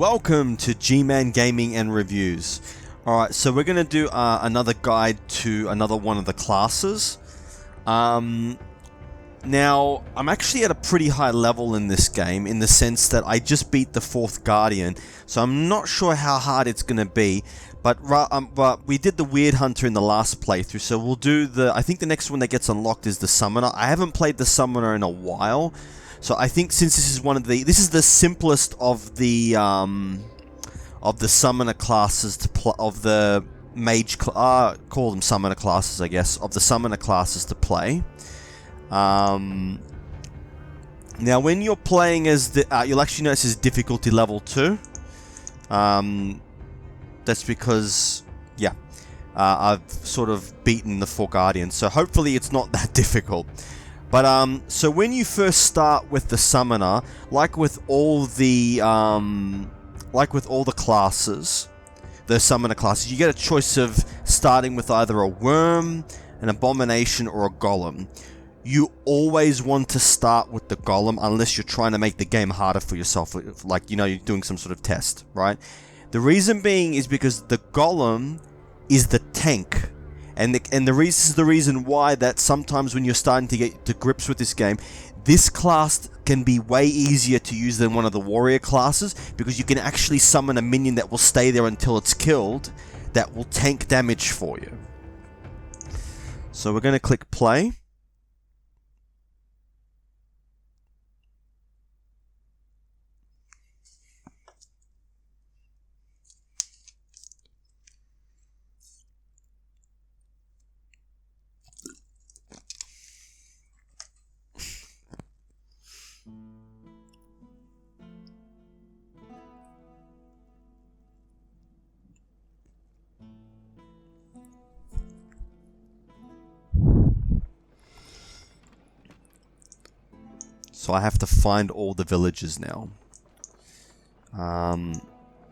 Welcome to G-Man Gaming and Reviews. Alright, so we're going to do another guide to another one of the classes. Now, I'm actually at a pretty high level in this game, in the sense that I just beat the 4th Guardian, so I'm not sure how hard it's going to be, but we did the Weird Hunter in the last playthrough, so we'll do I think the next one that gets unlocked is the Summoner. I haven't played the Summoner in a while, so I think since this is the simplest of the Summoner classes of the Mage, call them Summoner classes, I guess, of the Summoner classes to play. Now, when you're playing as you'll actually notice it's difficulty level 2. That's because, yeah, I've sort of beaten the 4 Guardians, so hopefully it's not that difficult. But so when you first start with the Summoner, like with all the classes, the Summoner classes, you get a choice of starting with either a Worm, an Abomination, or a Golem. You always want to start with the Golem unless you're trying to make the game harder for yourself, like, you know, you're doing some sort of test, right? The reason being is because the Golem is the tank. And this is the reason why that sometimes when you're starting to get to grips with this game, this class can be way easier to use than one of the warrior classes, because you can actually summon a minion that will stay there until it's killed, that will tank damage for you. So we're going to click play. So I have to find all the villages now.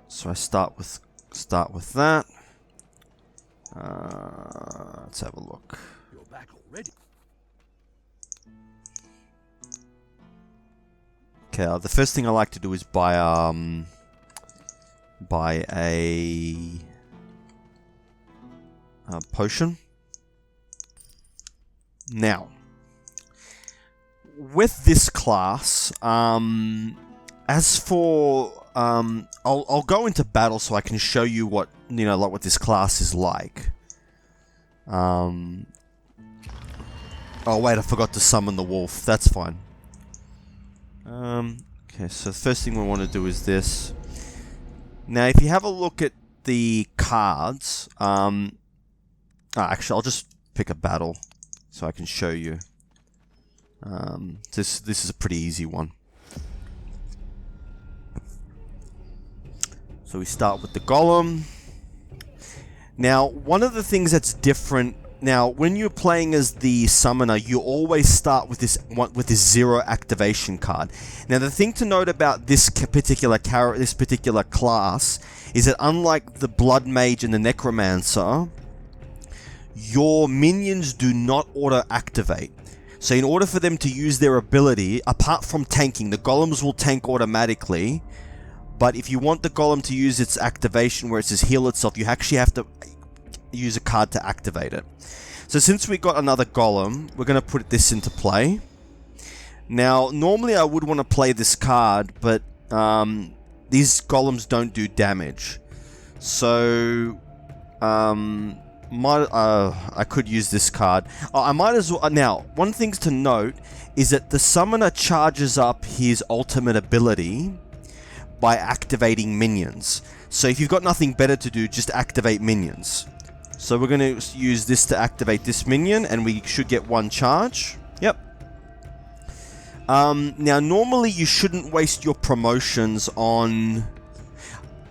So I start with that. Let's have a look. You're back already. Okay, the first thing I like to do is buy a potion. Now, with this class, as for I'll go into battle so I can show you what, you know, like what this class is like. Oh wait, I forgot to summon the wolf. That's fine. Okay, so the first thing we want to do is this. Now, if you have a look at the cards, actually, I'll just pick a battle so I can show you. This is a pretty easy one. So we start with the Golem. Now, one of the things that's different now, when you're playing as the Summoner, you always start with this 0 activation card. Now, the thing to note about this particular class is that unlike the Blood Mage and the Necromancer, your minions do not auto-activate. So in order for them to use their ability, apart from tanking, the Golems will tank automatically, but if you want the Golem to use its activation where it says heal itself, you actually have to use a card to activate it. So since we got another Golem, we're going to put this into play. Now, normally I would want to play this card, but these Golems don't do damage. So I could use this card. I might as well. Now, one thing to note is that the Summoner charges up his ultimate ability by activating minions. So if you've got nothing better to do, just activate minions. So we're going to use this to activate this minion, and we should get 1 charge. Yep. Now, normally you shouldn't waste your promotions on...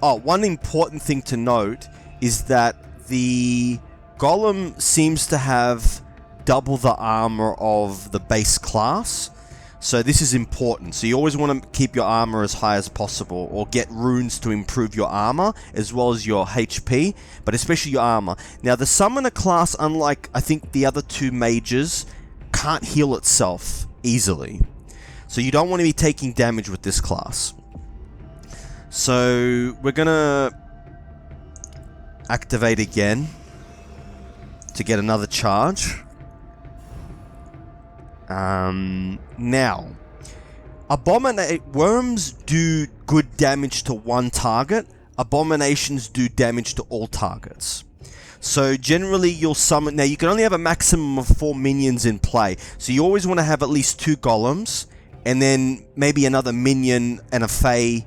Oh, one important thing to note is that the Golem seems to have double the armor of the base class. So this is important. So you always want to keep your armor as high as possible, or get runes to improve your armor as well as your HP, but especially your armor. Now, the Summoner class, unlike I think the other 2 mages, can't heal itself easily. So you don't want to be taking damage with this class. So we're gonna activate again to get another charge. Now, worms do good damage to one target. Abominations do damage to all targets. So generally you'll summon... Now you can only have a maximum of 4 minions in play. So you always want to have at least 2 golems. And then maybe another minion and a fae.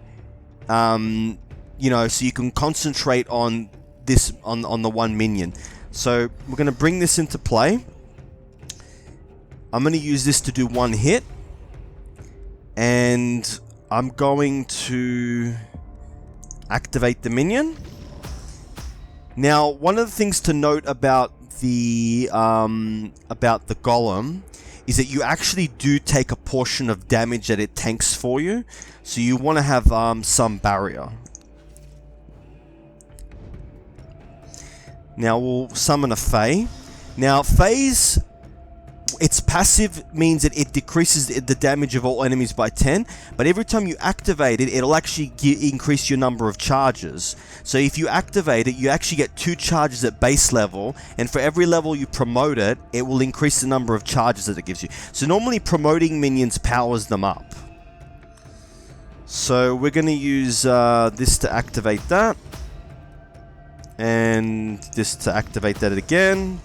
You know, so you can concentrate on this, on the one minion. So we're going to bring this into play. I'm going to use this to do 1 hit. And I'm going to activate the minion. Now, one of the things to note about the golem is that you actually do take a portion of damage that it tanks for you. So you want to have some barrier. Now we'll summon a fae. Now faes, its passive means that it decreases the damage of all enemies by 10, but every time you activate it, it'll actually increase your number of charges. So if you activate it, you actually get 2 charges at base level, and for every level you promote it, it will increase the number of charges that it gives you. So normally promoting minions powers them up. So we're going to use this to activate that, and this to activate that again.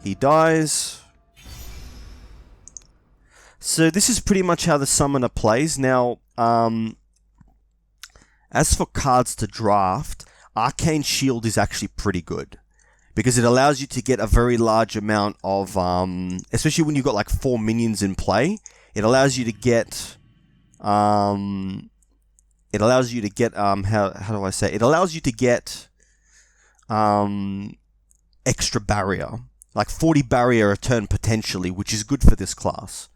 He dies. So this is pretty much how the summoner plays. Now, as for cards to draft, Arcane Shield is actually pretty good. Because it allows you to get a very large amount of, especially when you've got like 4 minions in play, it allows you to get, how do I say, it allows you to get, extra barrier. Like 40 barrier a turn potentially, which is good for this class.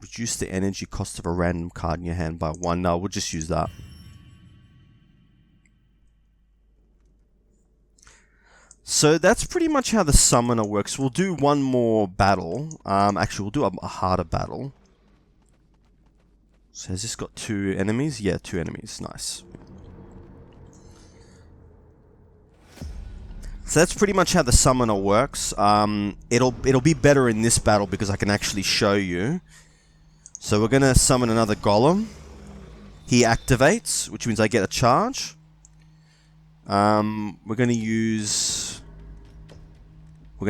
Reduce the energy cost of a random card in your hand by 1. No, we'll just use that. So that's pretty much how the summoner works. We'll do one more battle. Actually, we'll do a harder battle. So has this got 2 enemies? Yeah, 2 enemies. Nice. So that's pretty much how the summoner works. It'll be better in this battle because I can actually show you. So we're going to summon another golem. He activates, which means I get a charge. We're going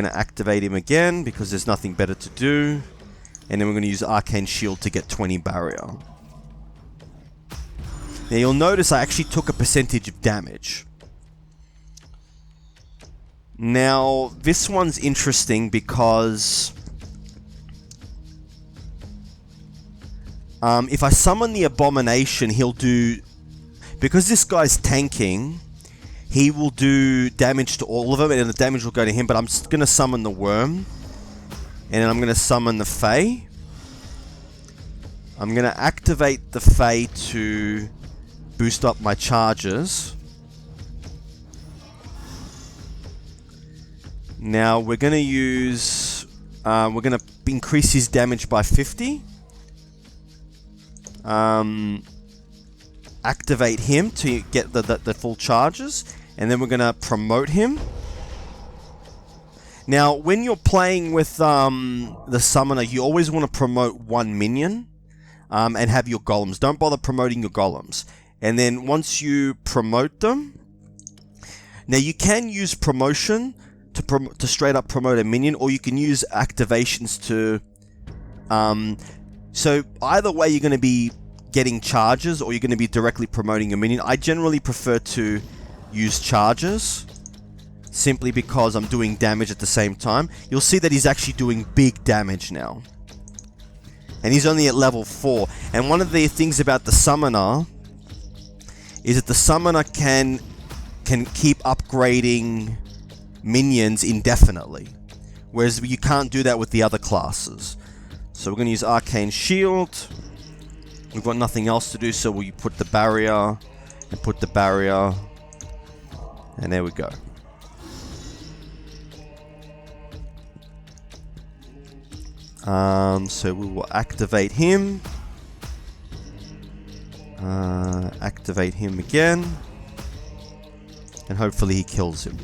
to activate him again because there's nothing better to do. And then we're going to use Arcane Shield to get 20 barrier. Now you'll notice I actually took a percentage of damage. Now, this one's interesting because if I summon the Abomination, he'll do... Because this guy's tanking, he will do damage to all of them, and the damage will go to him, but I'm going to summon the Worm. And then I'm going to summon the Fae. I'm going to activate the Fae to boost up my charges. Now we're going to use, we're going to increase his damage by 50. Activate him to get the full charges. And then we're going to promote him. Now when you're playing with the summoner, you always want to promote 1 minion. And have your golems. Don't bother promoting your golems. And then once you promote them... Now you can use promotion to straight up promote a minion, or you can use activations to... so either way you're going to be getting charges, or you're going to be directly promoting a minion. I generally prefer to use charges, simply because I'm doing damage at the same time. You'll see that he's actually doing big damage now. And he's only at level 4. And one of the things about the summoner is that the summoner can keep upgrading minions indefinitely, whereas you can't do that with the other classes. So we're going to use Arcane Shield. We've got nothing else to do, so we put the barrier and put the barrier, and there we go. So we will activate him. Activate him again. And hopefully he kills him.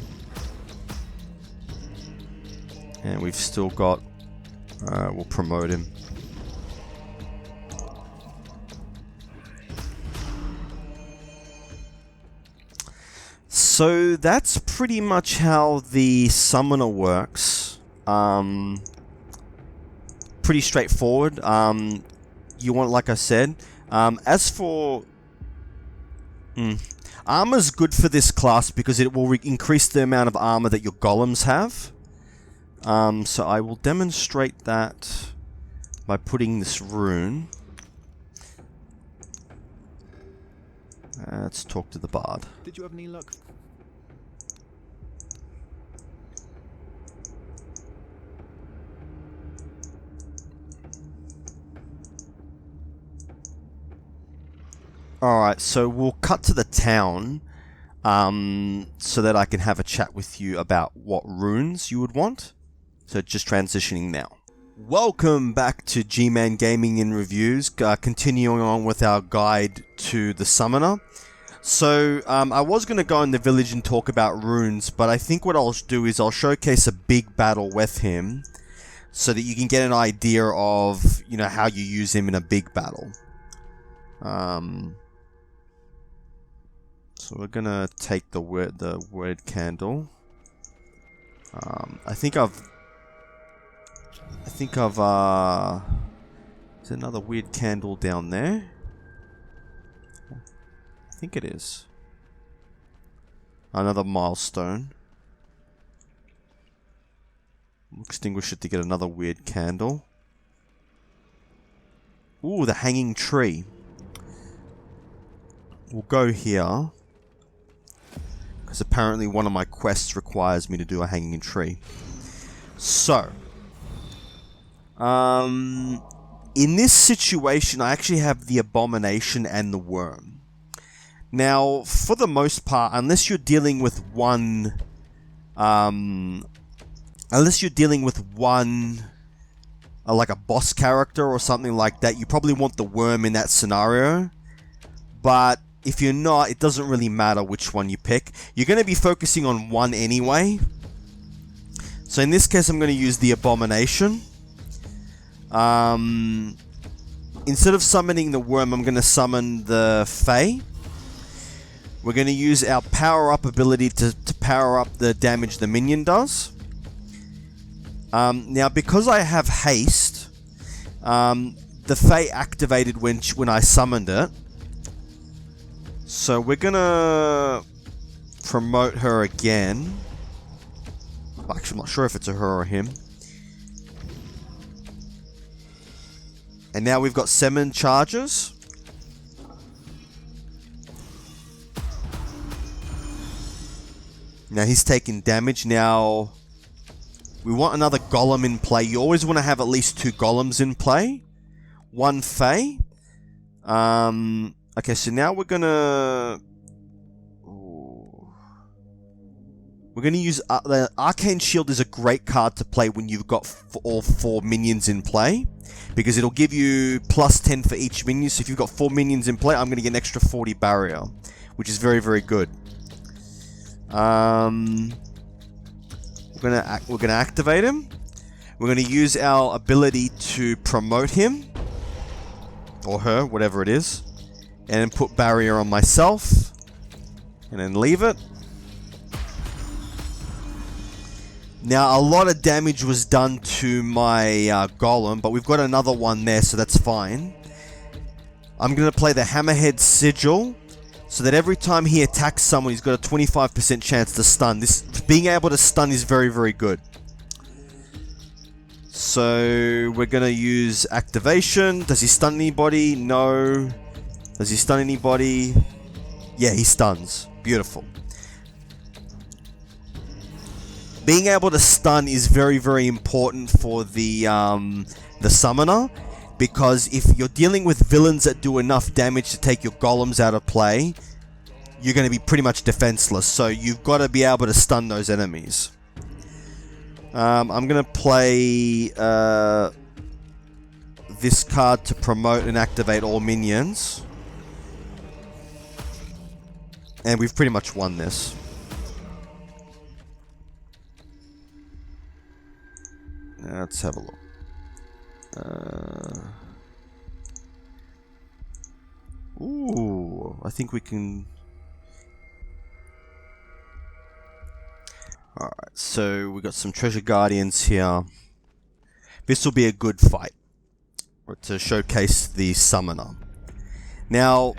And we've still got... we'll promote him. So that's pretty much how the summoner works. Pretty straightforward. You want, like I said, as for... Armor's good for this class because it will increase the amount of armor that your golems have. So I will demonstrate that by putting this rune. Let's talk to the bard. Did you have any luck? Alright, so we'll cut to the town so that I can have a chat with you about what runes you would want. So just transitioning now. Welcome back to G-Man Gaming in Reviews, continuing on with our guide to the summoner. So I was going to go in the village and talk about runes, but I think what I'll do is I'll showcase a big battle with him so that you can get an idea of, you know, how you use him in a big battle. So we're gonna take the word candle. I think I've there's another weird candle down there. I think it is. Another milestone. We'll extinguish it to get another weird candle. Ooh, the hanging tree. We'll go here. Because apparently one of my quests requires me to do a hanging tree. So. In this situation, I actually have the abomination and the worm. Now, for the most part, unless you're dealing with one... like a boss character or something like that, you probably want the worm in that scenario. But if you're not, it doesn't really matter which one you pick. You're going to be focusing on one anyway. So in this case, I'm going to use the abomination. Instead of summoning the worm, I'm going to summon the Fae. We're going to use our power-up ability to power up the damage the minion does. Now, because I have haste, the Fae activated when I summoned it. So we're going to promote her again. Actually, I'm not sure if it's a her or him. And now we've got 7 charges. Now he's taking damage. Now we want another golem in play. You always want to have at least 2 golems in play. 1 Fae. Okay, so now we're gonna... We're gonna use... the Arcane Shield is a great card to play when you've got all 4 minions in play. Because it'll give you plus 10 for each minion. So if you've got 4 minions in play, I'm gonna get an extra 40 barrier. Which is very, very good. We're gonna activate him. We're gonna use our ability to promote him. Or her, whatever it is. And then put barrier on myself. And then leave it. Now, a lot of damage was done to my golem, but we've got another one there, so that's fine. I'm going to play the Hammerhead Sigil, so that every time he attacks someone, he's got a 25% chance to stun. This being able to stun is very, very good. So, we're going to use activation. Does he stun anybody? No. Does he stun anybody? Yeah, he stuns. Beautiful. Being able to stun is very, very important for the summoner, because if you're dealing with villains that do enough damage to take your golems out of play, you're going to be pretty much defenseless. So you've got to be able to stun those enemies. I'm going to play this card to promote and activate all minions. And we've pretty much won this. Let's have a look. Ooh, I think we can... Alright, so we got some Treasure Guardians here. This will be a good fight to showcase the Summoner. Now,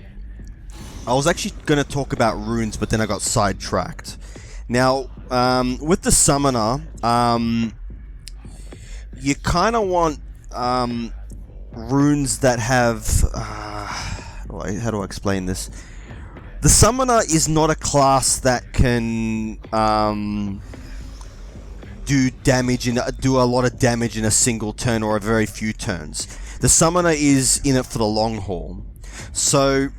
I was actually going to talk about runes, but then I got sidetracked. Now, with the Summoner, you kind of want runes that have... how do I explain this? The Summoner is not a class that can do a lot of damage in a single turn or a very few turns. The Summoner is in it for the long haul. So,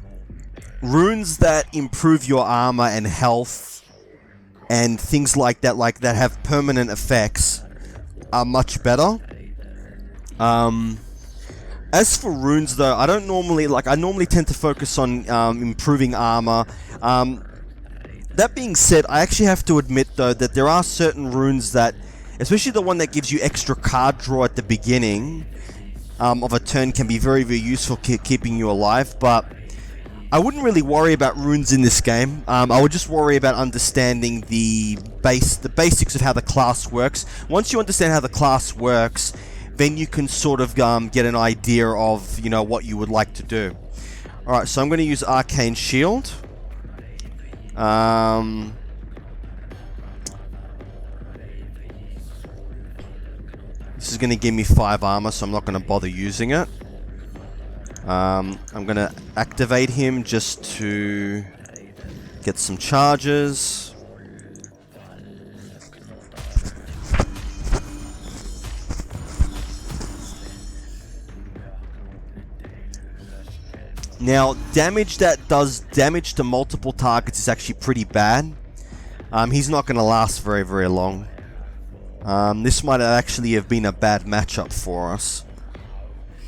runes that improve your armor and health and things like that have permanent effects are much better. As for runes, though, I normally tend to focus on improving armor. That being said, I actually have to admit, though, that there are certain runes that, especially the one that gives you extra card draw at the beginning of a turn, can be very, very useful keeping you alive, but I wouldn't really worry about runes in this game. I would just worry about understanding the basics of how the class works. Once you understand how the class works, then you can sort of get an idea of, what you would like to do. Alright, so I'm going to use Arcane Shield. This is going to give me 5 armor, so I'm not going to bother using it. I'm going to activate him just to get some charges. Now, damage that does damage to multiple targets is actually pretty bad. He's not going to last very, very long. This might actually have been a bad matchup for us.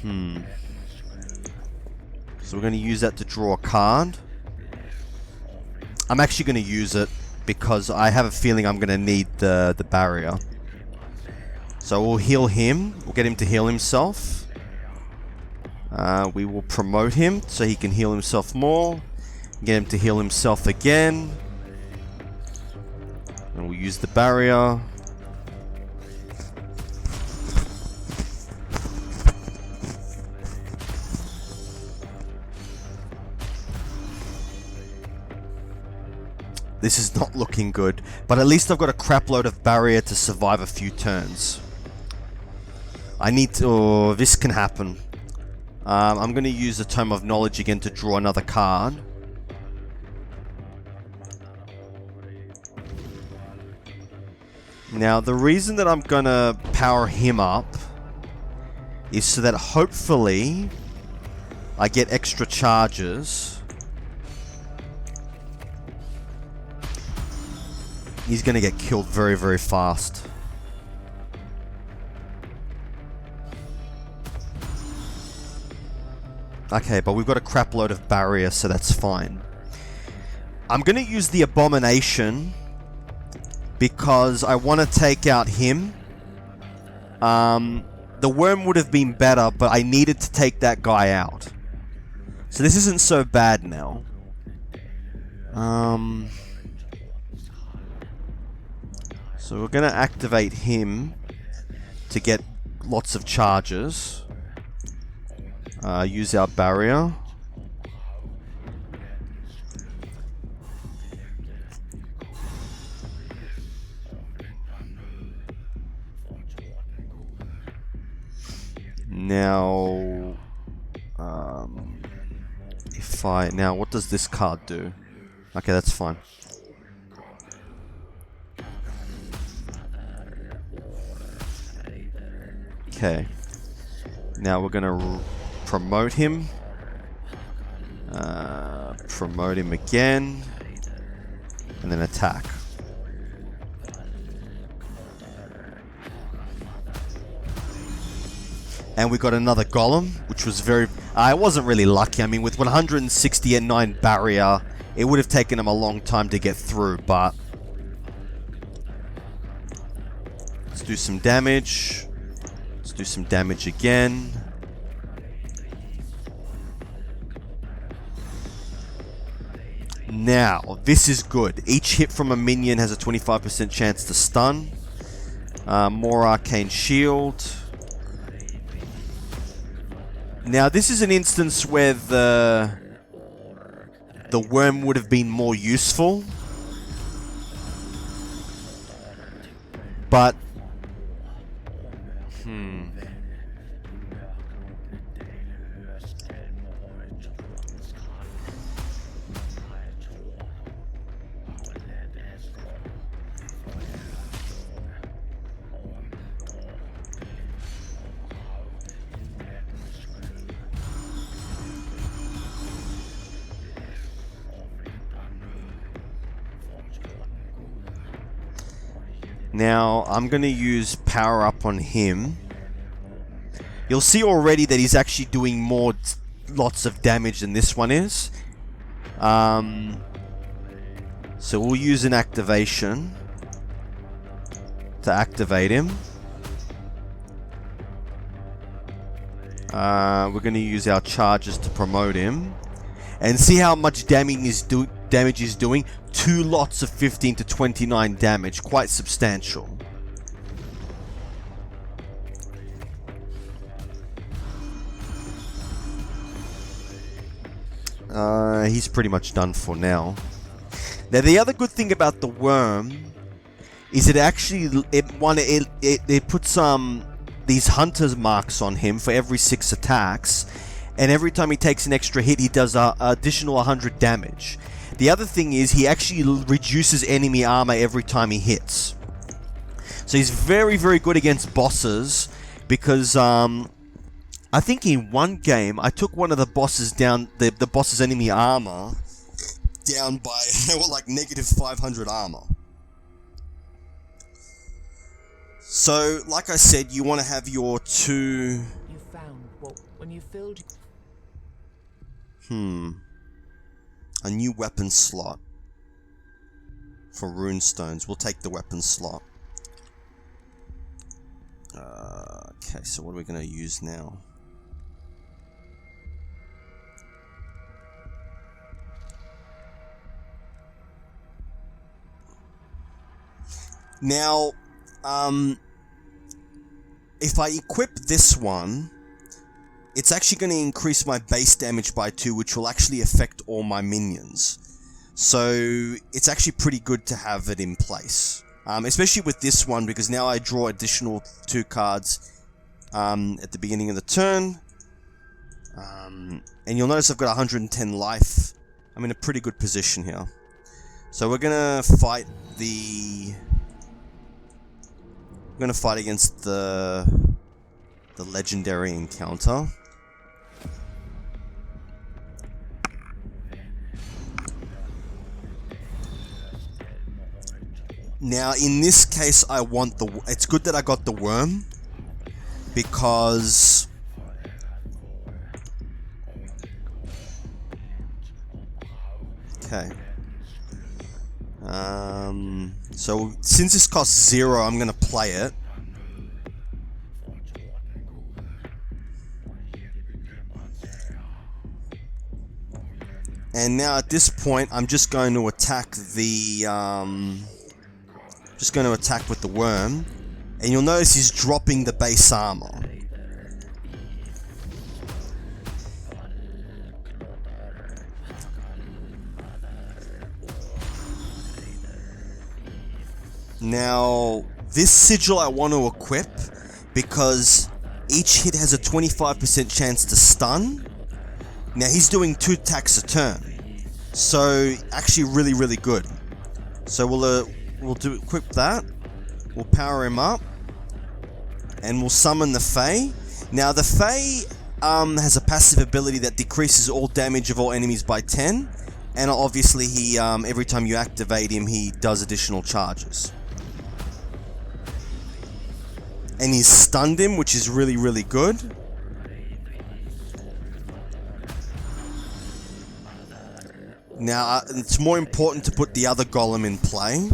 So we're going to use that to draw a card. I'm actually going to use it because I have a feeling I'm going to need the barrier. So we'll heal him. We'll get him to heal himself. We will promote him so he can heal himself more. Get him to heal himself again. And we'll use the barrier. This is not looking good, but at least I've got a crap load of barrier to survive a few turns. I need to... Oh, this can happen. I'm going to use the Tome of Knowledge again to draw another card. Now, the reason that I'm going to power him up is so that hopefully I get extra charges. He's going to get killed very, very fast. Okay, but we've got a crap load of barrier, so that's fine. I'm going to use the Abomination because I want to take out him. The Worm would have been better, but I needed to take that guy out. So this isn't so bad now. So we're going to activate him to get lots of charges. Use our barrier. Now, now what does this card do? Okay, that's fine. Okay. Now we're gonna promote him. Promote him again. And then attack. And we got another Golem, which was very... it wasn't really lucky. I mean, with 169 barrier, it would have taken him a long time to get through, but... Let's do some damage. Let's do some damage again. Now, this is good. Each hit from a minion has a 25% chance to stun. More Arcane Shield. Now, this is an instance where the worm would have been more useful. But... Now, I'm going to use Power Up on him. You'll see already that he's actually doing lots of damage than this one is. So we'll use an activation to activate him. We're going to use our charges to promote him. And see how much damage he's doing? 2 lots of 15 to 29 damage. Quite substantial. He's pretty much done for now. Now, the other good thing about the worm is it actually... It puts these hunter's marks on him for every 6 attacks. And every time he takes an extra hit, he does additional 100 damage. The other thing is he actually reduces enemy armor every time he hits. So he's very, very good against bosses because I think in one game I took one of the bosses down, the boss's enemy armor down by like negative 500 armor. So, like I said, you want to have your 2... You found what when you filled... A new weapon slot for runestones. We'll take the weapon slot. Okay, so what are we going to use now? Now, if I equip this one, it's actually going to increase my base damage by 2, which will actually affect all my minions. So, it's actually pretty good to have it in place. Especially with this one, because now I draw additional 2 cards at the beginning of the turn. And you'll notice I've got 110 life. I'm in a pretty good position here. So we're going to fight I'm going to fight against the legendary encounter. Now, in this case, I want it's good that I got the worm, because okay. So since this costs 0, I'm gonna play it. And now at this point, I'm just going to attack just going to attack with the worm, and you'll notice he's dropping the base armor. Now, this sigil I want to equip because each hit has a 25% chance to stun. Now, he's doing 2 attacks a turn, so actually really, really good. So we'll equip that. We'll power him up, and we'll summon the Fae. Now, the Fae has a passive ability that decreases all damage of all enemies by 10, and obviously he every time you activate him, he does additional charges. And he's stunned him, which is really, really good. Now, it's more important to put the other golem in play.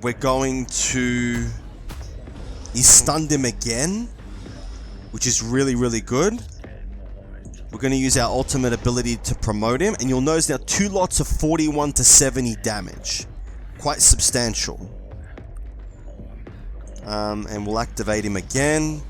We're going to... He stunned him again, which is really, really good. We're going to use our ultimate ability to promote him, and you'll notice now 2 lots of 41 to 70 damage. Quite substantial. And we'll activate him again.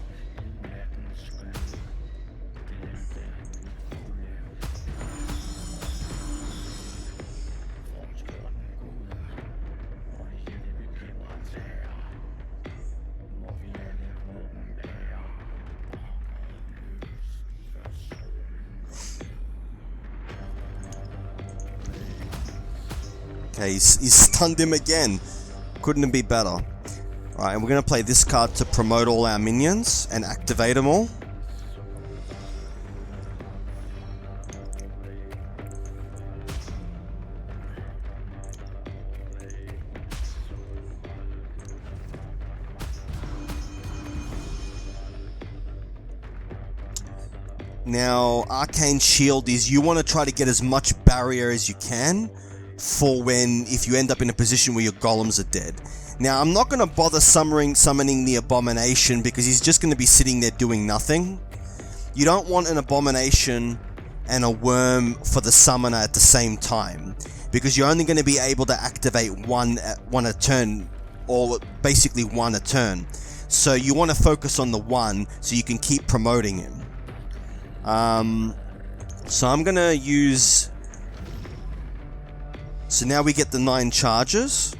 Okay, he's stunned him again. Couldn't it be better? Alright, and we're going to play this card to promote all our minions and activate them all. Now, Arcane Shield is you want to try to get as much barrier as you can for if you end up in a position where your golems are dead. Now, I'm not going to bother summoning the Abomination because he's just going to be sitting there doing nothing. You don't want an Abomination and a Worm for the summoner at the same time, because you're only going to be able to activate one a turn, or basically one a turn. So you want to focus on the one so you can keep promoting him. So I'm going to use... So now we get the 9 charges.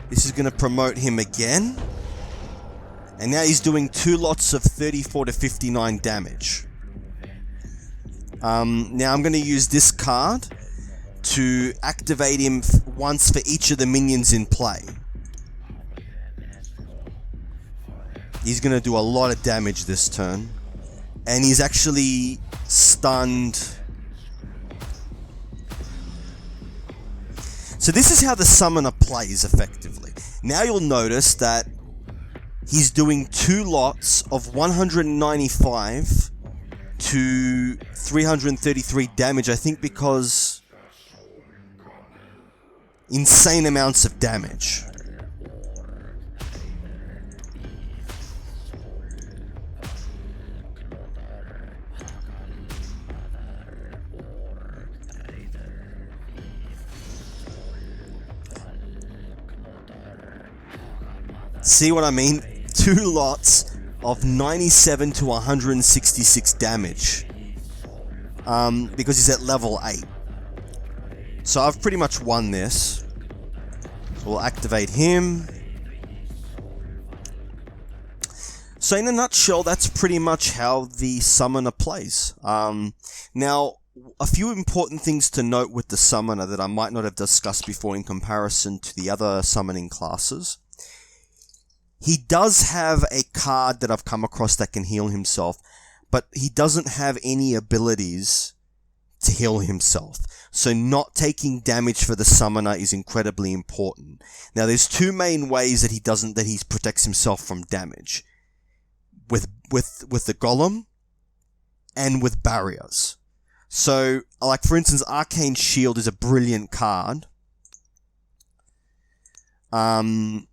This is going to promote him again. And now he's doing 2 lots of 34 to 59 damage. Now I'm going to use this card to activate him once for each of the minions in play. He's going to do a lot of damage this turn. And he's actually stunned. So this is how the summoner plays effectively. Now you'll notice that he's doing 2 lots of 195 to 333 damage, I think, because insane amounts of damage. See what I mean? 2 lots of 97 to 166 damage. Because he's at level 8. So I've pretty much won this. So we'll activate him. So in a nutshell, that's pretty much how the summoner plays. Now, a few important things to note with the summoner that I might not have discussed before in comparison to the other summoning classes. He does have a card that I've come across that can heal himself, but he doesn't have any abilities to heal himself. So not taking damage for the summoner is incredibly important. Now there's 2 main ways that he protects himself from damage. With the golem and with barriers. So, like for instance, Arcane Shield is a brilliant card. And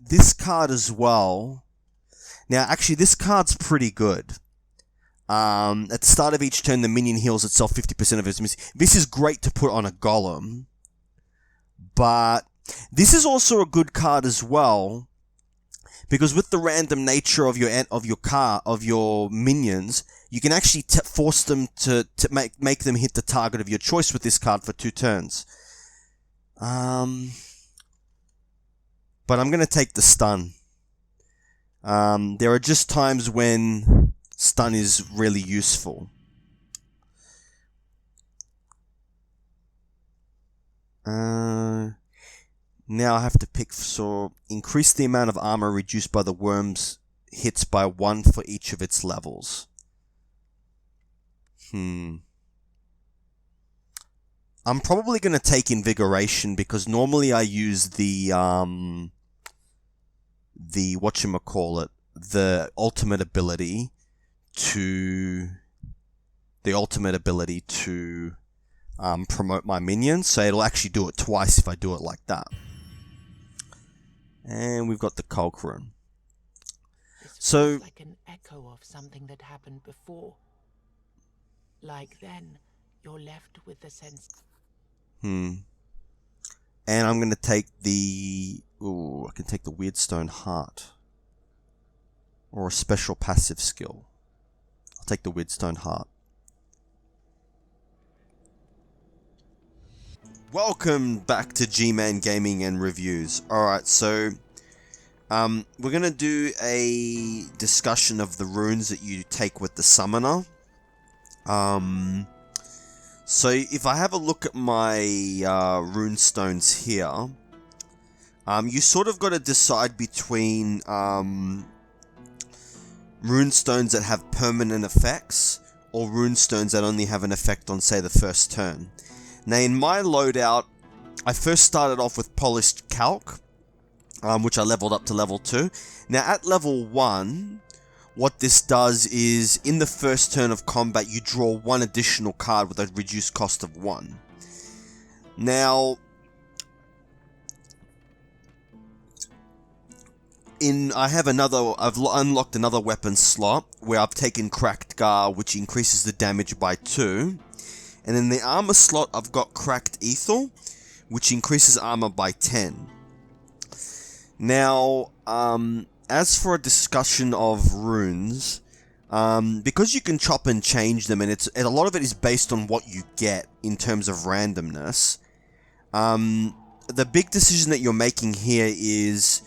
this card as well. Now, actually, this card's pretty good. At the start of each turn, the minion heals itself 50% of its miss. This is great to put on a golem. But this is also a good card as well, because with the random nature of your minions, you can actually force them to make them hit the target of your choice with this card for 2 turns. But I'm going to take the stun. There are just times when stun is really useful. Now I have to pick, so increase the amount of armor reduced by the worm's hits by 1 for each of its levels. I'm probably going to take Invigoration because normally I use the whatchamacallit, the ultimate ability to promote my minions, so it'll actually do it twice if I do it like that. And we've got the Culk rune. So feels like an echo of something that happened before. Like then, you're left with the sense. And I'm gonna take the I can take the Weirdstone Heart. Or a special passive skill. I'll take the Weirdstone Heart. Welcome back to G-Man Gaming and Reviews. Alright, so we're going to do a discussion of the runes that you take with the Summoner. So if I have a look at my rune stones here, you sort of got to decide between rune stones that have permanent effects or rune stones that only have an effect on, say, the first turn. Now, in my loadout, I first started off with Polished Calc, which I leveled up to level 2. Now, at level 1, what this does is, in the first turn of combat, you draw one additional card with a reduced cost of 1. Now, I've unlocked another weapon slot, where I've taken Cracked Gar, which increases the damage by 2. And in the armor slot, I've got Cracked Ethel, which increases armor by 10. Now, as for a discussion of runes, because you can chop and change them, and a lot of it is based on what you get in terms of randomness, the big decision that you're making here is,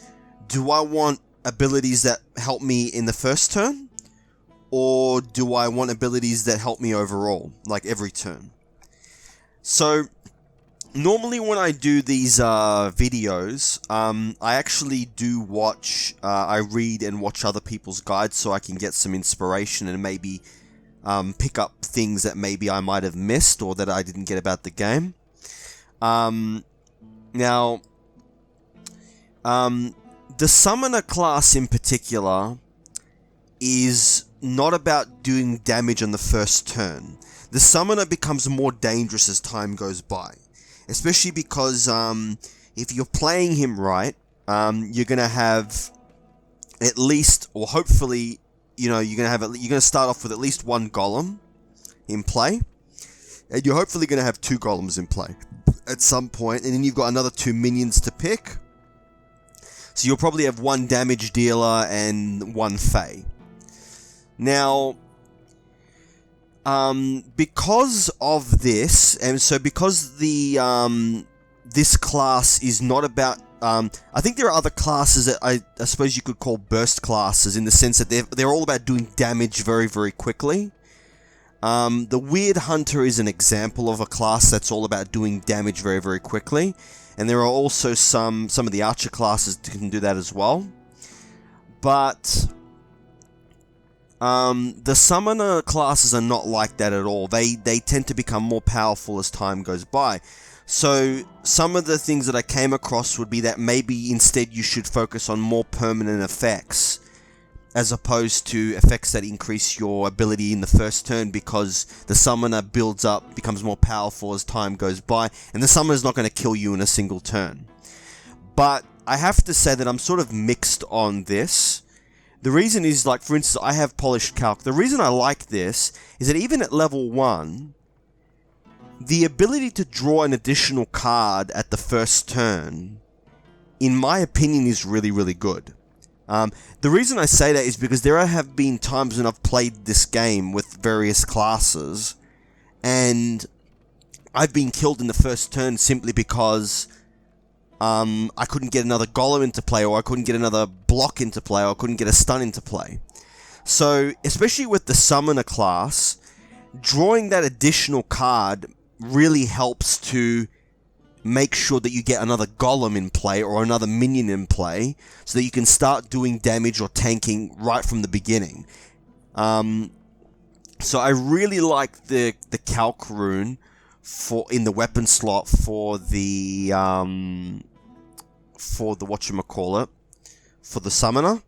do I want abilities that help me in the first turn? Or do I want abilities that help me overall, like every turn? So, normally when I do these videos, I actually do watch, I read and watch other people's guides so I can get some inspiration and maybe pick up things that maybe I might have missed or that I didn't get about the game. Now, the Summoner class in particular is not about doing damage on the first turn. The Summoner becomes more dangerous as time goes by. Especially because if you're playing him right, you're going to have at least, or hopefully, you're going to start off with at least one golem in play. And you're hopefully going to have 2 golems in play at some point. And then you've got another 2 minions to pick. So you'll probably have 1 damage dealer and 1 Fae. Now, because of this, and so because this class is not about, I think there are other classes that I suppose you could call burst classes, in the sense that they're all about doing damage very, very quickly. The Weird Hunter is an example of a class that's all about doing damage very, very quickly. And there are also some of the archer classes that can do that as well. But the Summoner classes are not like that at all. They tend to become more powerful as time goes by. So some of the things that I came across would be that maybe instead you should focus on more permanent effects, as opposed to effects that increase your ability in the first turn, because the Summoner builds up, becomes more powerful as time goes by, and the Summoner's not going to kill you in a single turn. But I have to say that I'm sort of mixed on this. The reason is, like, for instance, I have Polished Calc. The reason I like this is that even at level 1, the ability to draw an additional card at the first turn, in my opinion, is really, really good. The reason I say that is because there have been times when I've played this game with various classes, and I've been killed in the first turn simply because I couldn't get another golem into play, or I couldn't get another block into play, or I couldn't get a stun into play. So, especially with the Summoner class, drawing that additional card really helps to make sure that you get another golem in play or another minion in play, so that you can start doing damage or tanking right from the beginning. So I really like the Calc rune in the weapon slot for the whatchamacallit, for the Summoner.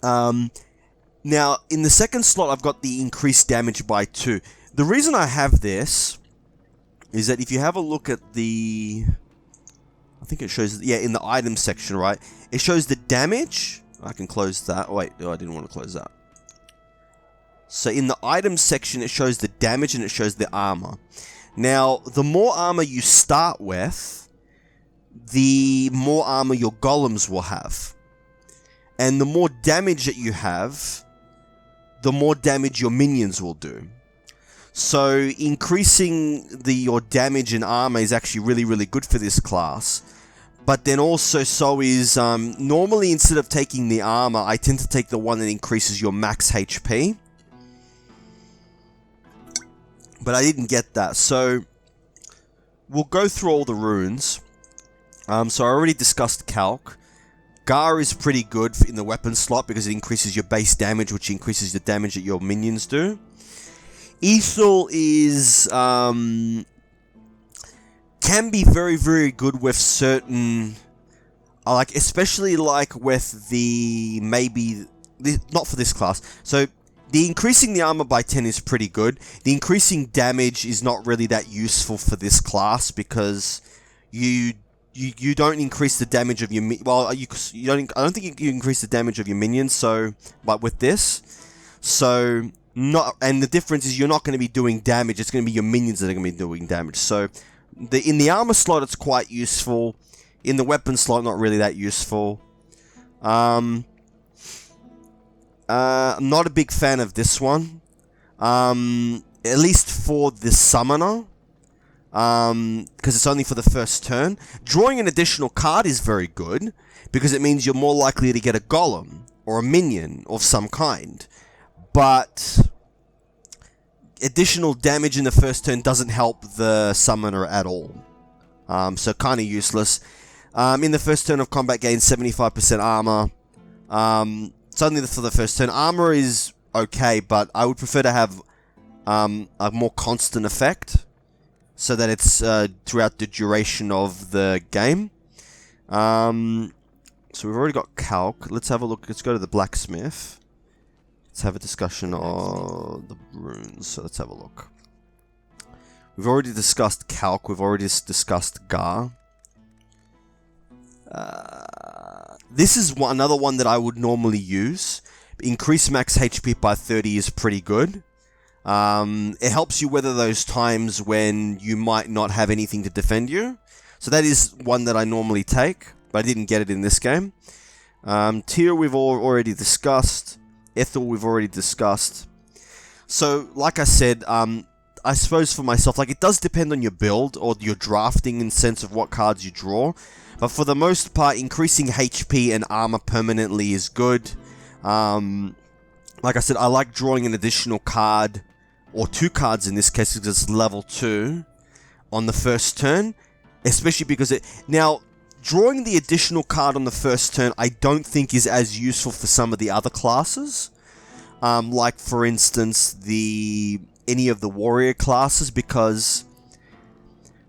Now, in the second slot, I've got the increased damage by 2. The reason I have this is that if you have a look at the... I think it shows... Yeah, in the items section, right? It shows the damage. I can close that. Oh, wait, no, I didn't want to close that. So in the items section, it shows the damage and it shows the armor. Now, the more armor you start with, the more armor your golems will have. And the more damage that you have, the more damage your minions will do. So increasing your damage and armor is actually really, really good for this class. But then also so is, normally instead of taking the armor, I tend to take the one that increases your max HP. But I didn't get that, so we'll go through all the runes. So I already discussed Calc. Gar is pretty good in the weapon slot because it increases your base damage, which increases the damage that your minions do. Ethel is can be very, very good with certain, like especially like with the not for this class. So the increasing the armor by 10 is pretty good. The increasing damage is not really that useful for this class because you don't increase the damage of your I don't think you increase the damage of your minions. So, but with this, so and the difference is you're not going to be doing damage. It's going to be your minions that are going to be doing damage. So, in the armor slot, it's quite useful. In the weapon slot, not really that useful. I'm not a big fan of this one. At least for the summoner. Because it's only for the first turn. Drawing an additional card is very good. Because it means you're more likely to get a golem. Or a minion of some kind. But additional damage in the first turn doesn't help the summoner at all. So kind of useless. In the first turn of combat, gain 75% armor. It's only for the first turn. Armor is okay, but I would prefer to have a more constant effect, so that it's throughout the duration of the game. So we've already got Calc. Let's have a look. Let's go to the blacksmith. Let's have a discussion of the runes. So let's have a look. We've already discussed Calc. We've already discussed Gar. This is another one that I would normally use. Increase max HP by 30 is pretty good. It helps you weather those times when you might not have anything to defend you. So that is one that I normally take, but I didn't get it in this game. Tyr we've already discussed. Ethel we've already discussed. So, like I said, I suppose for myself, like it does depend on your build or your drafting in sense of what cards you draw. But for the most part, increasing HP and armor permanently is good. Like I said, I like drawing an additional card, or 2 cards in this case, because it's level 2 on the first turn. Especially because now, drawing the additional card on the first turn, I don't think is as useful for some of the other classes. Like, for instance, any of the warrior classes, because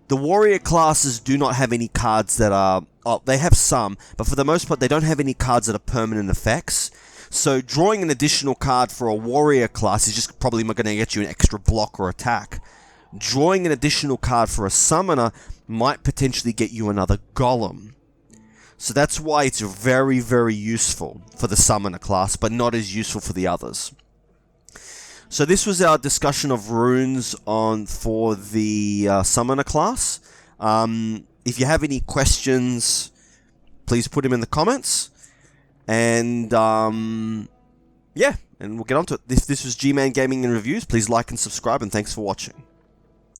the warrior classes do not have any cards that are... Oh, they have some, but for the most part, they don't have any cards that are permanent effects. So, drawing an additional card for a warrior class is just probably going to get you an extra block or attack. Drawing an additional card for a summoner might potentially get you another golem. So that's why it's very, very useful for the summoner class, but not as useful for the others. So this was our discussion of runes for the summoner class. If you have any questions, please put them in the comments. And yeah, and we'll get on to it. This was G-Man Gaming and Reviews. Please like and subscribe, and thanks for watching.